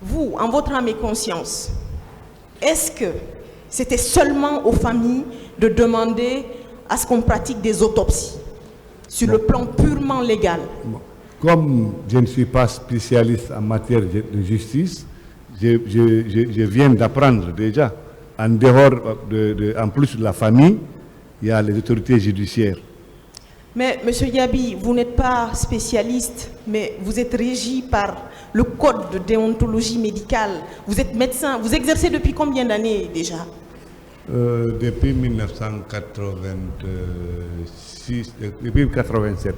vous, en votre âme et conscience, est-ce que c'était seulement aux familles de demander à ce qu'on pratique des autopsies sur le plan purement légal? Comme je ne suis pas spécialiste en matière de justice, je viens d'apprendre déjà, en dehors en plus de la famille, il y a les autorités judiciaires. Mais M. Yabi, vous n'êtes pas spécialiste, mais vous êtes régi par le code de déontologie médicale. Vous êtes médecin, vous exercez depuis combien d'années déjà? Depuis 1986, depuis 1987.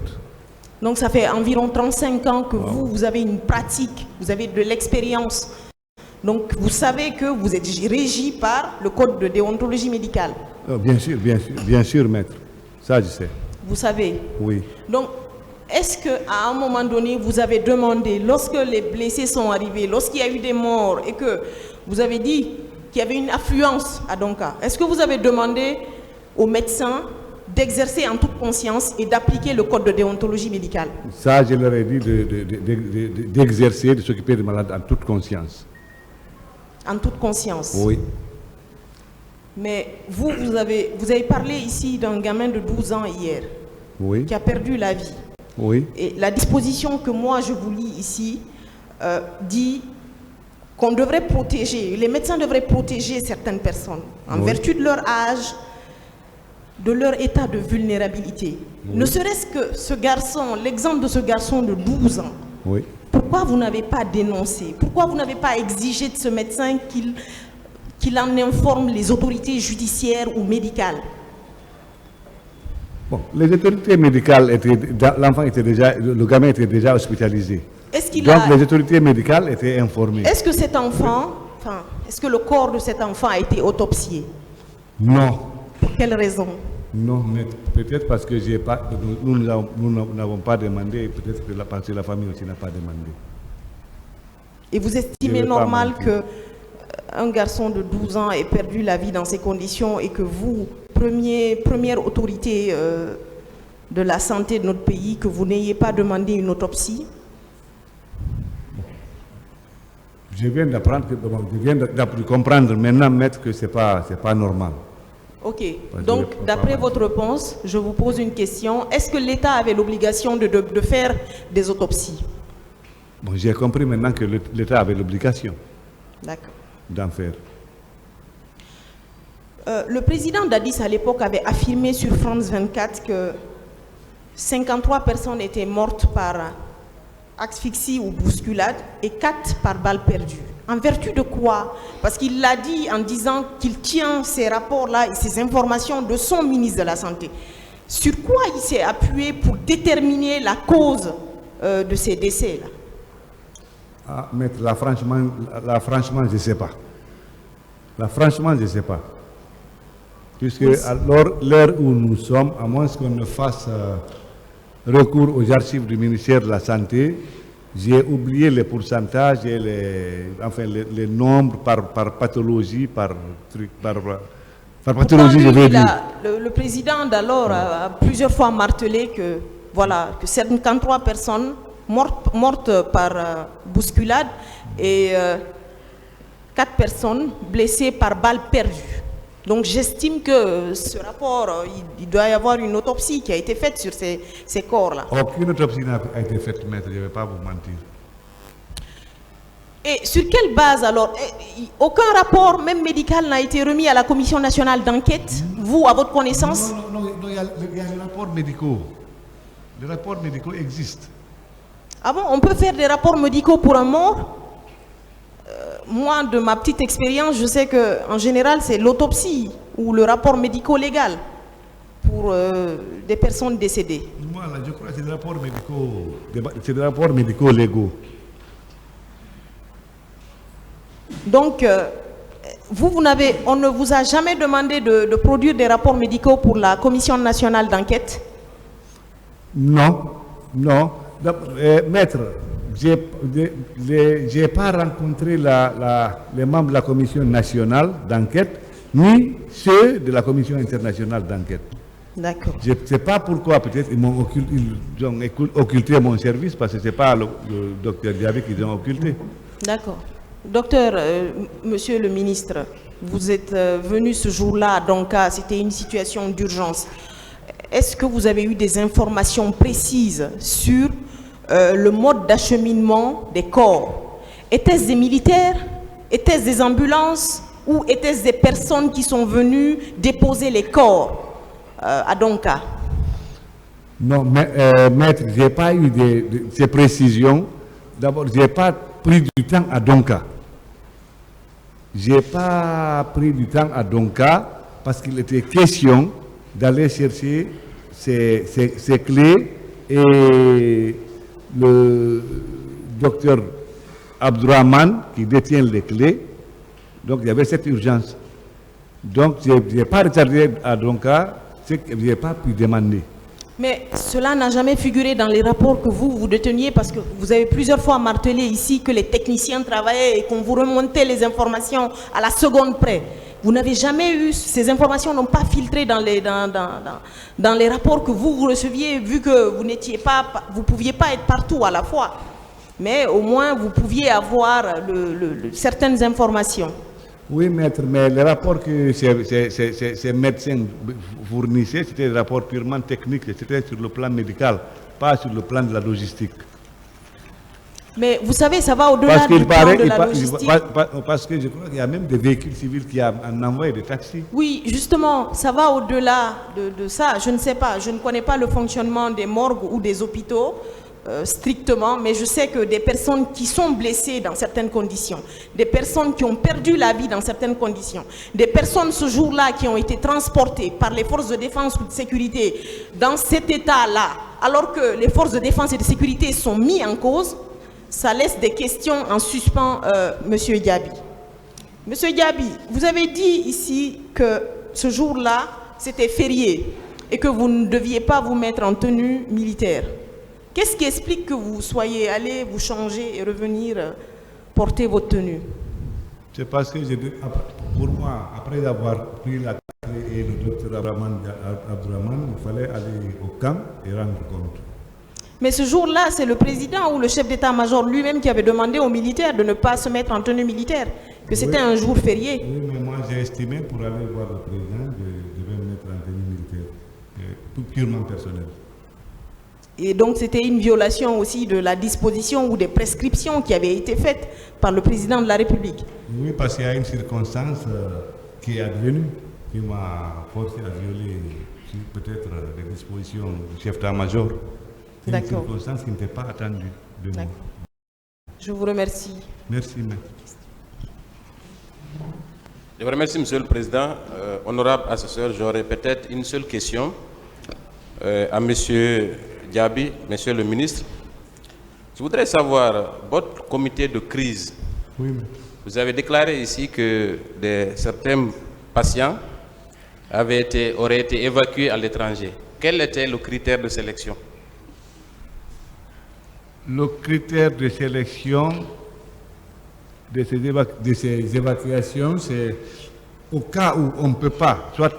Donc ça fait environ 35 ans que vous avez une pratique, vous avez de l'expérience. Donc vous savez que vous êtes régi par le code de déontologie médicale. Bien sûr, maître. Ça, je sais. Vous savez? Oui. Donc, est-ce qu'à un moment donné, vous avez demandé, lorsque les blessés sont arrivés, lorsqu'il y a eu des morts et que vous avez dit qu'il y avait une affluence à Donka, est-ce que vous avez demandé aux médecins d'exercer en toute conscience et d'appliquer le code de déontologie médicale? Ça, je leur ai dit d'exercer, de s'occuper des malades en toute conscience. En toute conscience? Oui. Mais vous avez parlé ici d'un gamin de 12 ans hier, oui, qui a perdu la vie. Oui. Et la disposition que moi je vous lis ici dit qu'on devrait protéger, les médecins devraient protéger certaines personnes en vertu de leur âge, de leur état de vulnérabilité. Oui. Ne serait-ce que ce garçon, l'exemple de ce garçon de 12 ans, oui, pourquoi vous n'avez pas dénoncé? Pourquoi vous n'avez pas exigé de ce médecin qu'il en informe les autorités judiciaires ou médicales? Bon, les autorités médicales l'enfant était déjà, le gamin était déjà hospitalisé. Donc les autorités médicales étaient informées. Est-ce que cet enfant, est-ce que le corps de cet enfant a été autopsié? Non. Pour quelle raison? Non, mais peut-être parce que nous n'avons pas demandé, peut-être que la famille aussi n'a pas demandé. Et vous estimez normal que un garçon de 12 ans ait perdu la vie dans ces conditions et que vous, première autorité de la santé de notre pays, que vous n'ayez pas demandé une autopsie? Je viens d'apprendre, je viens de comprendre maintenant, maître, que ce n'est pas normal. Ok, donc d'après votre réponse, je vous pose une question. Est-ce que l'État avait l'obligation de faire des autopsies? Bon, j'ai compris maintenant que l'État avait l'obligation d'en faire. Le président d'Addis à l'époque avait affirmé sur France 24 que 53 personnes étaient mortes par asphyxie ou bousculade et 4 par balle perdue. En vertu de quoi? Parce qu'il l'a dit en disant qu'il tient ces rapports-là et ces informations de son ministre de la Santé. Sur quoi il s'est appuyé pour déterminer la cause de ces décès-là? Ah, maître, là, franchement, je ne sais pas. Là, franchement, je ne sais pas. Puisque à l'heure où nous sommes, à moins qu'on ne fasse recours aux archives du ministère de la Santé, j'ai oublié les pourcentages et les nombres par pathologie, par pathologie, je veux dire. Le président d'alors a plusieurs fois martelé que, voilà, que 53 personnes mortes par bousculade et 4 personnes blessées par balle perdue. Donc j'estime que ce rapport, il doit y avoir une autopsie qui a été faite sur ces corps-là. Aucune autopsie n'a été faite, maître, je ne vais pas vous mentir. Et sur quelle base alors? Aucun rapport, même médical, n'a été remis à la Commission nationale d'enquête, vous, à votre connaissance? Non, il y a des rapports médicaux. Les rapports médicaux existent. Ah bon, on peut faire des rapports médicaux pour un mort? Moi, de ma petite expérience, je sais qu'en général, c'est l'autopsie ou le rapport médico-légal pour des personnes décédées. Moi, là, je crois que c'est des rapports médico-légaux. Donc, on ne vous a jamais demandé de produire des rapports médicaux pour la Commission nationale d'enquête? Non. Maître, je n'ai pas rencontré les membres de la Commission nationale d'enquête, ni ceux de la Commission internationale d'enquête. D'accord. Je ne sais pas pourquoi, peut-être ils ont occulté mon service, parce que ce n'est pas le docteur Diaby qu'ils ont occulté. D'accord. Docteur, monsieur le ministre, vous êtes venu ce jour-là à Donka, c'était une situation d'urgence. Est-ce que vous avez eu des informations précises sur le mode d'acheminement des corps? Étaient-ce des militaires? Étaient-ce des ambulances? Ou étaient-ce des personnes qui sont venues déposer les corps à Donka? Non, mais, maître, je n'ai pas eu ces précisions. D'abord, je n'ai pas pris du temps à Donka. Je n'ai pas pris du temps à Donka parce qu'il était question d'aller chercher ces clés et le docteur Abdourahmane qui détient les clés. Donc il y avait cette urgence. Donc je n'ai pas retardé à Donka ce que je n'ai pas pu demander. Mais cela n'a jamais figuré dans les rapports que vous déteniez parce que vous avez plusieurs fois martelé ici que les techniciens travaillaient et qu'on vous remontait les informations à la seconde près. Vous n'avez jamais eu, ces informations n'ont pas filtré dans les rapports que vous receviez vu que vous ne pouviez pas être partout à la fois. Mais au moins vous pouviez avoir certaines informations. Oui, maître, mais les rapports que ces médecins fournissaient, c'était des rapports purement techniques, c'était sur le plan médical, pas sur le plan de la logistique. Mais vous savez, ça va au-delà du plan de la logistique. Parce que je crois qu'il y a même des véhicules civils qui en envoient des taxis. Oui, justement, ça va au-delà de ça. Je ne sais pas, je ne connais pas le fonctionnement des morgues ou des hôpitaux. Strictement, mais je sais que des personnes qui sont blessées dans certaines conditions, des personnes qui ont perdu la vie dans certaines conditions, des personnes ce jour-là qui ont été transportées par les forces de défense ou de sécurité dans cet état-là, alors que les forces de défense et de sécurité sont mises en cause, ça laisse des questions en suspens, Monsieur Diaby. Monsieur Diaby, vous avez dit ici que ce jour-là, c'était férié et que vous ne deviez pas vous mettre en tenue militaire. Qu'est-ce qui explique que vous soyez allé vous changer et revenir porter votre tenue? C'est parce que, pour moi, après avoir pris la clé et le docteur Abdourahmane, il fallait aller au camp et rendre compte. Mais ce jour-là, c'est le président ou le chef d'état-major lui-même qui avait demandé aux militaires de ne pas se mettre en tenue militaire, que c'était un jour férié. Oui, mais moi j'ai estimé pour aller voir le président, je devais me mettre en tenue militaire, purement personnel. Et donc c'était une violation aussi de la disposition ou des prescriptions qui avaient été faites par le président de la République. Oui, parce qu'il y a une circonstance qui est advenue, qui m'a forcé à violer peut-être les dispositions du chef d'état-major. C'est une circonstance qui n'était pas attendue de moi. Je vous remercie. Merci, maître. Je vous remercie, Monsieur le Président. Honorable assesseur, j'aurais peut-être une seule question à Monsieur Diaby, Monsieur le ministre. Je voudrais savoir, votre comité de crise, oui, vous avez déclaré ici que certains patients auraient été évacués à l'étranger. Quel était le critère de sélection? Le critère de sélection de ces évacuations, c'est au cas où on ne peut pas, soit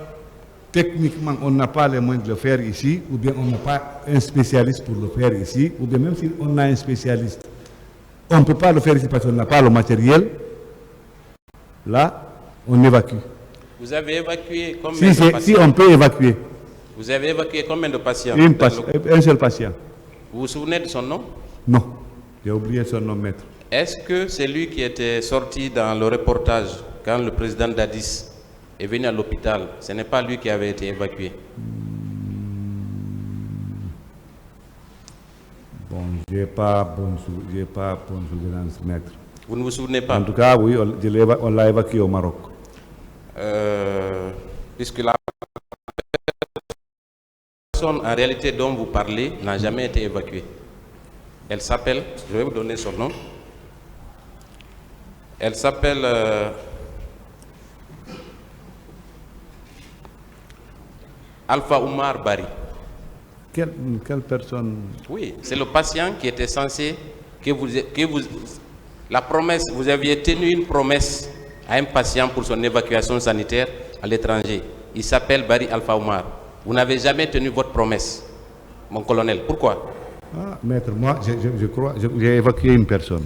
techniquement on n'a pas les moyens de le faire ici, ou bien on n'a pas un spécialiste pour le faire ici, ou bien même si on a un spécialiste, on ne peut pas le faire ici parce qu'on n'a pas le matériel, là, on évacue. Vous avez évacué combien de patients? Si on peut évacuer. Vous avez évacué combien de patients? Un seul patient. Vous vous souvenez de son nom? Non, j'ai oublié son nom, maître. Est-ce que c'est lui qui était sorti dans le reportage quand le président Dadis est venu à l'hôpital? Ce n'est pas lui qui avait été évacué. Bon, je n'ai pas bonne souvenance, maître. Vous ne vous souvenez pas? En tout cas, oui, on l'a évacué au Maroc. Puisque la personne en réalité dont vous parlez n'a jamais été évacuée. Elle s'appelle, je vais vous donner son nom. Elle s'appelle Alpha Oumar Bari. Quelle personne? Oui, c'est le patient qui était censé la promesse, vous aviez tenu une promesse à un patient pour son évacuation sanitaire à l'étranger. Il s'appelle Bari Alpha Oumar. Vous n'avez jamais tenu votre promesse, mon colonel. Pourquoi? Ah, maître, moi, je crois, j'ai évacué une personne.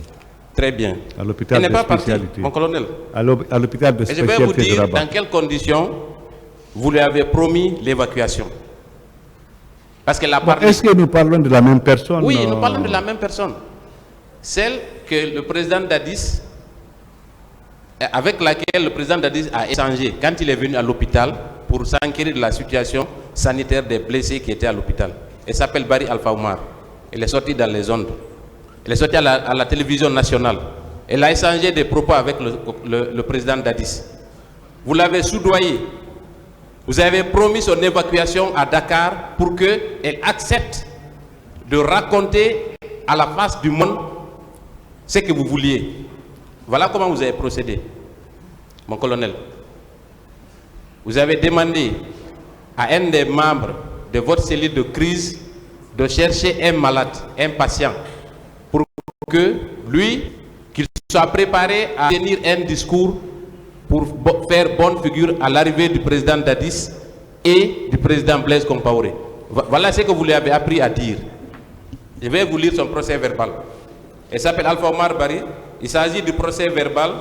Très bien. À l'hôpital Elle n'est de pas partie, spécialité. mon colonel. À l'hôpital de Et je vais vous spécialité de dire Rabat. dans quelles conditions vous lui avez promis l'évacuation. Parce qu'elle a parlé... Est-ce que nous parlons de la même personne? Oui, nous parlons de la même personne. Celle que le président Dadis, avec laquelle le président Dadis a échangé quand il est venu à l'hôpital pour s'enquérir de la situation sanitaire des blessés qui étaient à l'hôpital. Elle s'appelle Barry Alpha Oumar. Elle est sortie dans les ondes. Elle est sortie à la télévision nationale. Elle a échangé des propos avec le président Dadis. Vous l'avez soudoyé. Vous avez promis son évacuation à Dakar pour qu'elle accepte de raconter à la face du monde ce que vous vouliez. Voilà comment vous avez procédé, mon colonel. Vous avez demandé à un des membres de votre cellule de crise de chercher un malade, un patient, pour que lui, qu'il soit préparé à tenir un discours pour faire bonne figure à l'arrivée du président Dadis et du président Blaise Compaoré. Voilà ce que vous lui avez appris à dire. Je vais vous lire son procès verbal. Il s'appelle Alpha Oumar Barry. Il s'agit du procès verbal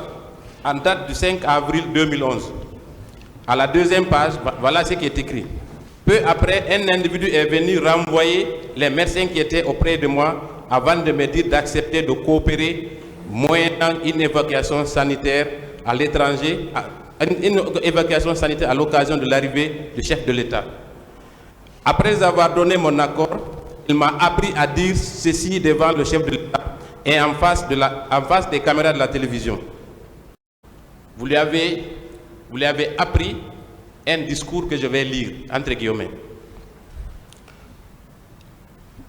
en date du 5 avril 2011. À la deuxième page, voilà ce qui est écrit. Peu après, un individu est venu renvoyer les médecins qui étaient auprès de moi avant de me dire d'accepter de coopérer moyennant une évacuation sanitaire à l'étranger, une évacuation sanitaire à l'occasion de l'arrivée du chef de l'État. Après avoir donné mon accord, il m'a appris à dire ceci devant le chef de l'État et en face des caméras de la télévision. Vous lui avez appris un discours que je vais lire, entre guillemets.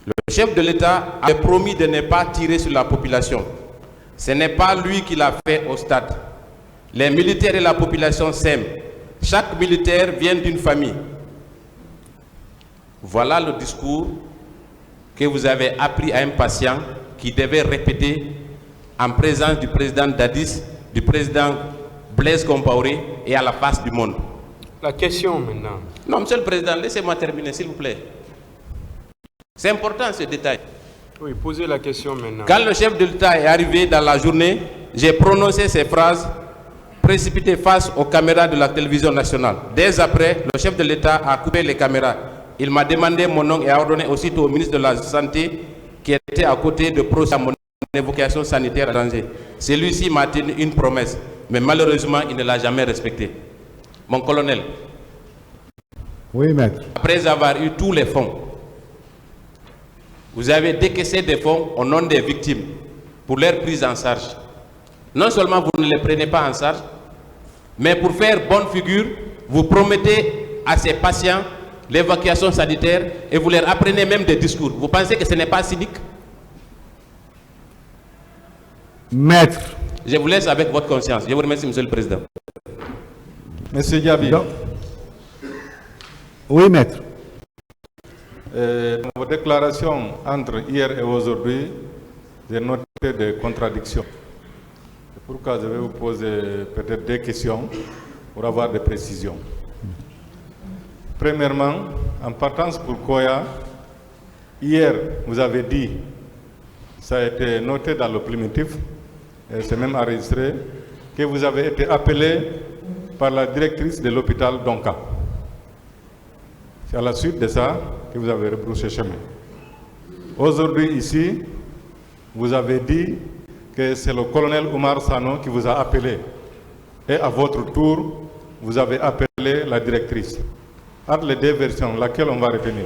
Le chef de l'État avait promis de ne pas tirer sur la population. Ce n'est pas lui qui l'a fait au stade. Les militaires et la population s'aiment. Chaque militaire vient d'une famille. Voilà le discours que vous avez appris à un patient qui devait répéter en présence du président Dadis, du président Blaise Compaoré et à la face du monde. La question maintenant. Non, monsieur le président, laissez-moi terminer, s'il vous plaît. C'est important ce détail. Oui, posez la question maintenant. Quand le chef de l'État est arrivé dans la journée, j'ai prononcé ces phrases précipitées face aux caméras de la télévision nationale. Dès après, le chef de l'État a coupé les caméras. Il m'a demandé mon nom et a ordonné aussitôt au ministre de la Santé qui était à côté de procéder à mon évacuation sanitaire à danger. Celui-ci m'a tenu une promesse, mais malheureusement, il ne l'a jamais respectée. Mon colonel, oui, maître. Après avoir eu tous les fonds, vous avez décaissé des fonds au nom des victimes pour leur prise en charge. Non seulement vous ne les prenez pas en charge, mais pour faire bonne figure, vous promettez à ces patients l'évacuation sanitaire et vous leur apprenez même des discours. Vous pensez que ce n'est pas cynique? Maître. Je vous laisse avec votre conscience. Je vous remercie, monsieur le président. Monsieur Diaby. Oui, maître. Dans vos déclarations entre hier et aujourd'hui, j'ai noté des contradictions. C'est pourquoi je vais vous poser peut-être des questions pour avoir des précisions. Premièrement, en partance pour Koya, hier, vous avez dit, ça a été noté dans le primitif, et c'est même enregistré, que vous avez été appelé par la directrice de l'hôpital Donka. C'est à la suite de ça que vous avez rebroussé chemin. Aujourd'hui, ici, vous avez dit que c'est le colonel Oumar Sano qui vous a appelé. Et à votre tour, vous avez appelé la directrice. Entre les deux versions, laquelle on va retenir?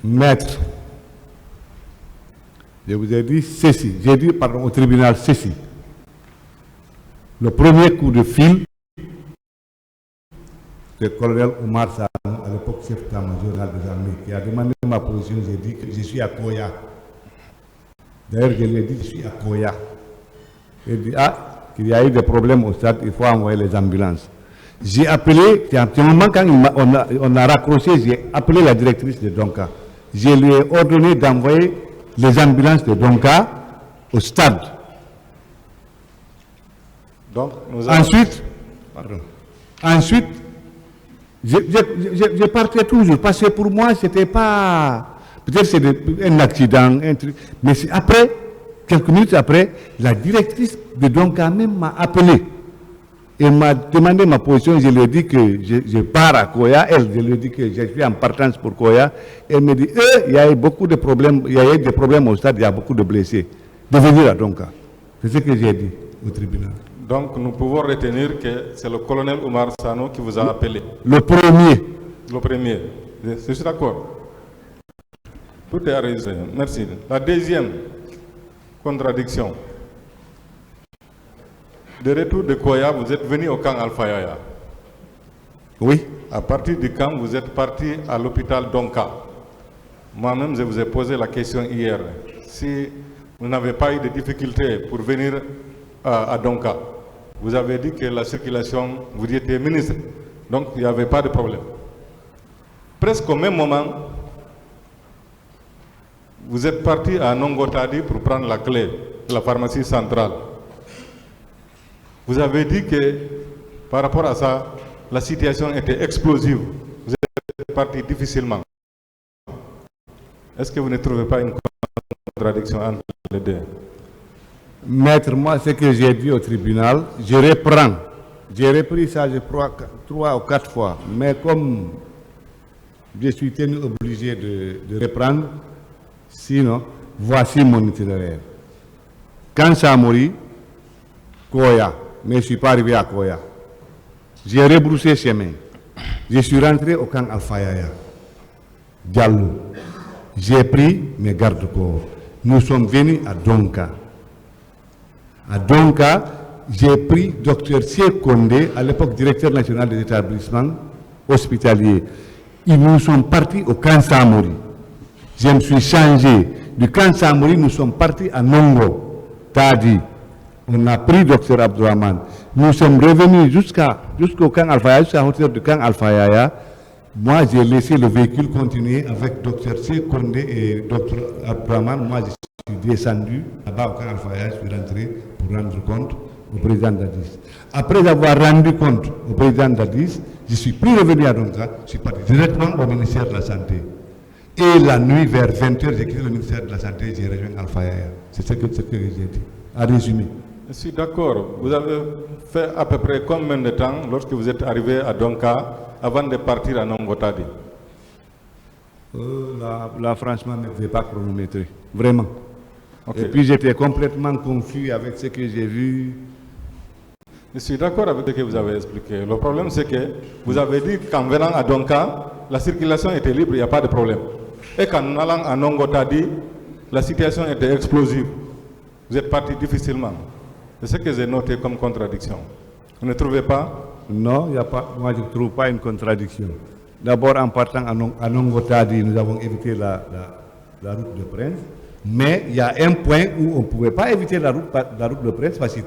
Maître, je vous ai dit ceci. J'ai dit, pardon, au tribunal ceci. Le premier coup de fil, c'est le colonel Oumar Sano, à l'époque chef d'état-major des armées, qui a demandé ma position. J'ai dit que je suis à Koya. D'ailleurs, je lui ai dit que je suis à Koya. Il dit, qu'il y a eu des problèmes au stade, il faut envoyer les ambulances. J'ai appelé, c'est un moment quand on a raccroché, j'ai appelé la directrice de Donka. Je lui ai ordonné d'envoyer les ambulances de Donka au stade. Donc, nous avons... Ensuite, je partais toujours, parce que pour moi, c'était pas... Peut-être c'est un accident, un truc. Mais après, quelques minutes après, la directrice de Donka même m'a appelé. Elle m'a demandé ma position, je lui ai dit que je pars à Koya. Elle, je lui ai dit que je suis en partance pour Koya. Elle me dit, il y a eu beaucoup de problèmes, il y a eu des problèmes au stade, il y a beaucoup de blessés. De venir à Donka. C'est ce que j'ai dit au tribunal. Donc nous pouvons retenir que c'est le colonel Oumar Sano qui vous a appelé. Le premier. Le premier. Je suis d'accord. Tout est arrêté. Merci. La deuxième contradiction. De retour de Koya, vous êtes venu au camp Alpha Yaya. Oui. À partir du camp, vous êtes parti à l'hôpital Donka. Moi-même, je vous ai posé la question hier. Si vous n'avez pas eu de difficultés pour venir à Donka, vous avez dit que la circulation, vous étiez ministre, donc il n'y avait pas de problème. Presque au même moment, vous êtes parti à Nongotadi pour prendre la clé de la pharmacie centrale. Vous avez dit que par rapport à ça, la situation était explosive. Vous êtes parti difficilement. Est-ce que vous ne trouvez pas une contradiction entre les deux? Maître, moi, ce que j'ai dit au tribunal, je reprends. J'ai repris ça, je crois, 3 ou 4 fois. Mais comme je suis tenu obligé de reprendre, sinon, voici mon itinéraire. Quand Samori, Koya, mais je ne suis pas arrivé à Koya. J'ai rebroussé chemin. Je suis rentré au camp Alpha Yaya, Diallo. J'ai pris mes gardes-corps. Nous sommes venus à Donka. À Donka, j'ai pris Dr Sié Kondé, à l'époque directeur national des établissements hospitaliers. Ils nous sont partis au camp Samori. Je me suis changé. Du camp Samori, nous sommes partis à Nongo, Tadi. On a pris Dr Abdourahman. Nous sommes revenus jusqu'au camp Alpha Yaya, jusqu'à la hauteur du camp Alpha Yaya. Moi, j'ai laissé le véhicule continuer avec Dr Sié Kondé et Dr Abdourahman. Moi, je suis descendu là-bas au camp Alpha Yaya, je suis rentré pour rendre compte au président Dadis. Après avoir rendu compte au président Dadis, je suis plus revenu à Donka, je suis parti directement au ministère de la Santé. Et la nuit, vers 20h, j'ai quitté le ministère de la Santé, j'ai rejoint Alpha Yaya. C'est ce que j'ai dit, à résumer. Je suis d'accord. Vous avez fait à peu près combien de temps lorsque vous êtes arrivé à Donka avant de partir à Nongotadi? Là, franchement, je ne vais pas chronométrer. Vraiment. Okay. Et puis j'étais complètement confus avec ce que j'ai vu. Je suis d'accord avec ce que vous avez expliqué. Le problème, c'est que vous avez dit qu'en venant à Donka, la circulation était libre, il n'y a pas de problème. Et qu'en allant à Nongotadi, la situation était explosive. Vous êtes parti difficilement. C'est ce que j'ai noté comme contradiction. Vous ne trouvez pas? Non, il n'y a pas. Moi, je ne trouve pas une contradiction. D'abord, en partant à Nongotadi, nous avons évité la route de Prince. Mais il y a un point où on ne pouvait pas éviter la route de Prince parce qu'il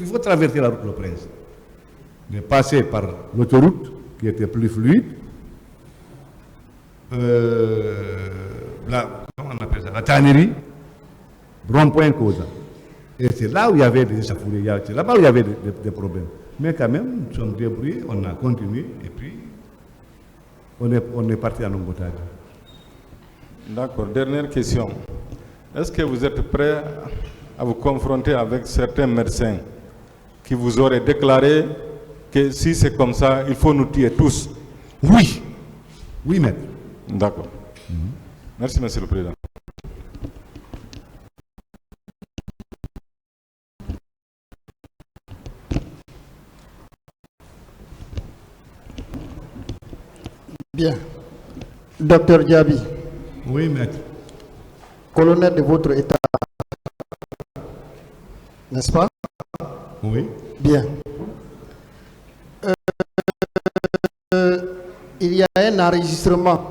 faut traverser la route de Prince. Mais passer par l'autoroute qui était plus fluide, comment on appelle ça, la tannerie, rond-point Cosa. Et c'est là où il y avait des échauffourées, c'est là-bas où il y avait des problèmes. Mais quand même, nous sommes débrouillés, on a continué et puis on est parti à Nongotadi. D'accord, dernière question. Est-ce que vous êtes prêt à vous confronter avec certains médecins qui vous auraient déclaré que si c'est comme ça, il faut nous tuer tous? Oui. Oui, maître. D'accord. Merci, Monsieur le Président. Bien. Docteur Diaby. Oui, maître. Colonel de votre État, n'est-ce pas? Oui. Bien. Il y a un enregistrement.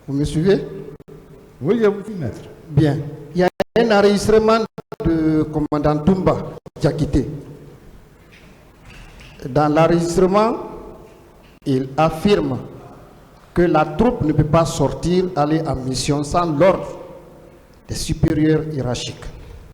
Vous me suivez? Oui, je vous suis, maître. Bien. Il y a un enregistrement de commandant Toumba Diakité. Dans l'enregistrement, il affirme que la troupe ne peut pas sortir, aller en mission sans l'ordre des supérieurs hiérarchiques.